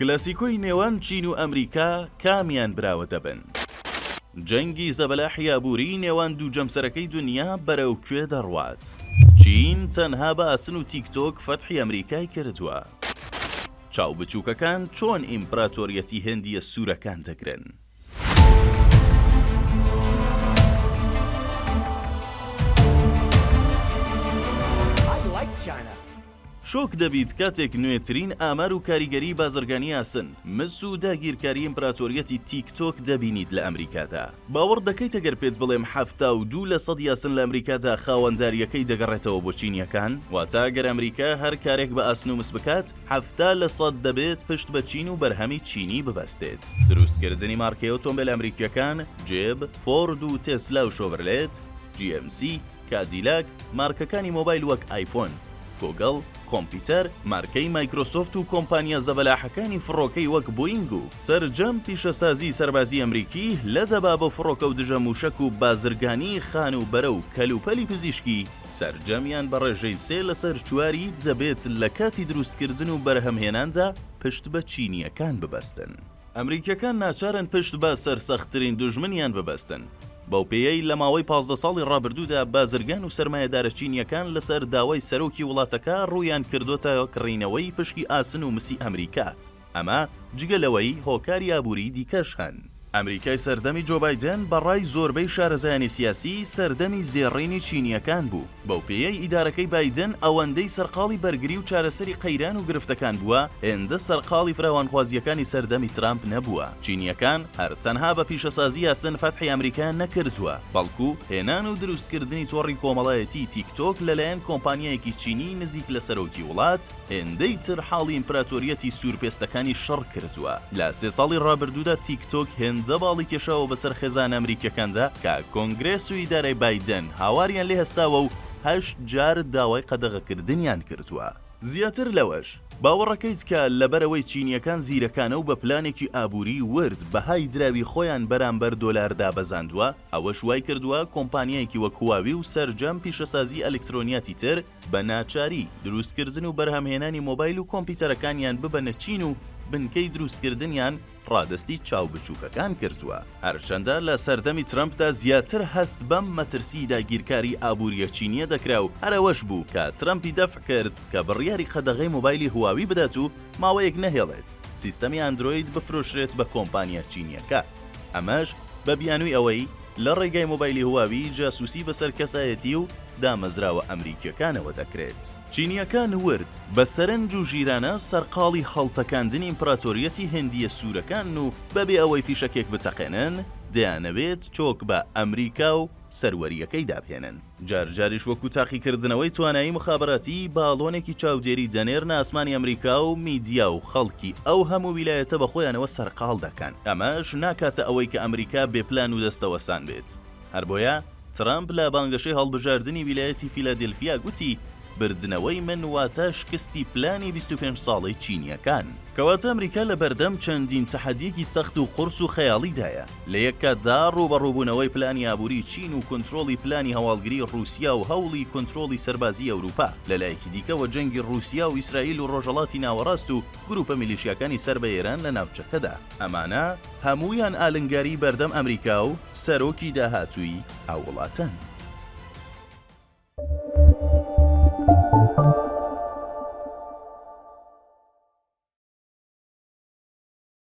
کلاسیکۆی نێوان چین و ئەمریکا کامیان براوە دەبن. جەنگی زەبەلاحی ئابووری نێوان دوو جەمسەرەکەی دنیا بەرەو کوێ دەڕوات. چین تەنها بە ئاسن و تیکتۆک فەتحی ئەمریکای کردووە. چاو بچووکەکان چۆن ئیمپراتۆریەتی هێندیە سوورەکان دەگرن. شۆک دەبیت کاتێک نوێترین ئامار و کاریگەری بازرگانی ئاسن مس و داگیرکاری ئیمپراتۆریەتی تیکتۆک دەبینیت لە ئەمریکادا. باوەڕ دەکەیت ئەگەر پێت بڵێم 72% ئاسن لە ئەمریکادا خاوەنداریەکەی دەگەڕێتەوە بۆ چینیەکان؟ واتە ئەگەر ئەمریکا هەر کارێک بە ئاسن و مس بکات 70% دەبێت پشت بە چین و بەرهەمی چینی ببەستێت. دروستکردنی مارکەی ئۆتۆمبیل ئەمریکیەکان جێب، فۆرد و تێسلا و شۆڤرلێت، GMC، کادیلاک، مارکەکانی مۆبایل وەک ئایفۆن، گۆگڵ، کۆمپیوتەر، مارکەی مایکرۆسۆفت و کۆمپانیا زەبەلاحەکانی فڕۆکەی وەک بۆینگ و سەرجەم پیشەسازی سەربازی ئەمریکی لە دەبا بە فڕۆکە و دژە موشک و بازرگانی خان و بەرە و کەلوپەلی پزیشکی سەرجەمیان بە ڕێژەی سێ لەسەر چواری دەبێت لە کاتی دروستکردن و بەرهەمهێناندا پشت بە چینیەکان ببەستن. ئەمریکیەکان ناچارن پشت بە سەرسەختترین دوژمنیان ببەستن. بەو پێیەی لە ماوەی 15 ساڵی ڕابردوودا بازرگان و سەرمایەدارە چینیەکان لەسەر داوای سەرۆکی وڵاتەکە ڕوویان کردوتە کڕینەوەی پشکی ئاسن و مسی ئەمریکا. ئەمە جگەلەوەی هۆکاری ئابووری دیکەش هەن. ئەمریکای سەردەمی جۆ بایدن بەڕای زۆربەی شارەزایانی سیاسی سەردەمی زێڕینی چینیەکان بوو. بەو پێیەی ئیدارەکەی بایدن ئەوەندەی سەرقاڵی بەرگری و چارەسەری قەیران و گرفتەکان بووە هێندە سەرقاڵی فراوانخوازیەکانی سەردەمی ترامپ نەبووە. چینیەکان هەر تەنها بە پیشەسازی ئاسن فەتحی ئەمریکا نەکردووە، بەڵکو هێنان و دروستکردنی تۆڕی کۆمەڵایەتی تیکتۆک لەلایەن کۆمپانیایەکی چینی نزیک لە سەرۆکی وڵات هێندەی تر حاڵی ئیمپراتۆریەتی سوورپێستەکانی شەڕ کردووە. لە 3 ساڵی ڕابردوودا تیکتۆک دە باڵی کێشاوە بەسەر خێزان ئەمریکیەکاندا کە کۆنگرێس و ئیدارەی بایدن هاواریان لێ هەستاوە و 8 جار داوای قەدەغەکردنیان کردووە. زیاتر لەوەش باوەڕەکەیت کە لەبەرەوەی چینیەکان زیرەکانە و بە پلانێکی ئابووری ورد بەهای دراوی خۆیان بەرامبەر دۆلار دابەزاندووە، ئەوەش وای کردووە کۆمپانیایەکی وەک هواوی و سەرجەم پیشەسازی ئەلکترۆنیاتی تر بە ناچاری دروستکردن و بەرهەمهێنانی مۆبایل و کۆمپیوتەرەکانیان ببەنە چین و بنکەی دروستکردنیان ڕادستی چاو بچووکەکان کردووە. هەرچەندە لە سەردەمی ترامپدا زیاتر هەست بەم مەترسی داگیرکاری ئابووریە چینیە دەکرا و هەرەوەش بوو کە ترامپی دەفع کرد کە بڕیاری قەدەغەی مۆبایلی هواوی بدات و ماوەیەک نەهێڵێت سیستەمی ئەندرۆید بفرۆشرێت بە کۆمپانیا چینیەکە. ئەمەش بە بیانووی ئەوەی لە ڕێگای مۆبایلی هواوی جاسووسی بەسەر کەسایەتی و دامەزراوە ئەمریکیەکانەوە دەکرێت. چینیەکان ورد بە سەرنج و ژیرانە سەرقاڵی هەڵتەکاندنی ئیمپراتۆریەتی هێندیە سوورەکان و بەبێ ئەوەی فیشەکێک بتەقێنن دەیانەوێت چۆک بە ئەمریکا و سەروەریەکەی دابهێنن. جارجاریش وەکو تاقیکردنەوەی توانایی مخابراتی باڵۆنێکی چاودێری دەنێرنە ئاسمانی ئەمریکا و میدیا و خەڵکی ئەو هەموو ویلایەتە بە خۆیانەوە سەرقاڵ دەکەن. ئەمەش ناکاتە ئەوەی کە ئەمریکا بێپلان و دەستەوەسان بێت. هەر بۆیە ترامپ لە بانگەشەی هەڵبژاردننی ویلایەتی فیلادلفیا گوتی بردنەوەی من واتە شکستی پلانی 25 ساڵی چینیەکان. کەواتە ئەمریکا لە بەردەم چەندین تەحەدیەکی سەخت و قورس و خەیاڵیدایە. لە یەک کاتدا ڕوبەڕووبوونەوەی پلانی ئابووری چین و کۆنتڕۆڵی پلانی هەواڵگری ڕووسیا و هەوڵی کۆنتڕۆڵی سەربازی ئەوروپا، لەلایەکی دیکەوە جەنگی ڕووسیا و ئیسرائیل و ڕۆژهەڵاتی ناوەڕاست و گروپە میلیشیاکانی سەر بە ئێران لە ناوچەکەدا. ئەمانە هەموویان ئالنگاری بەردەم ئەمریکا و سەرۆکی داهاتووی ئەو وڵاتەن.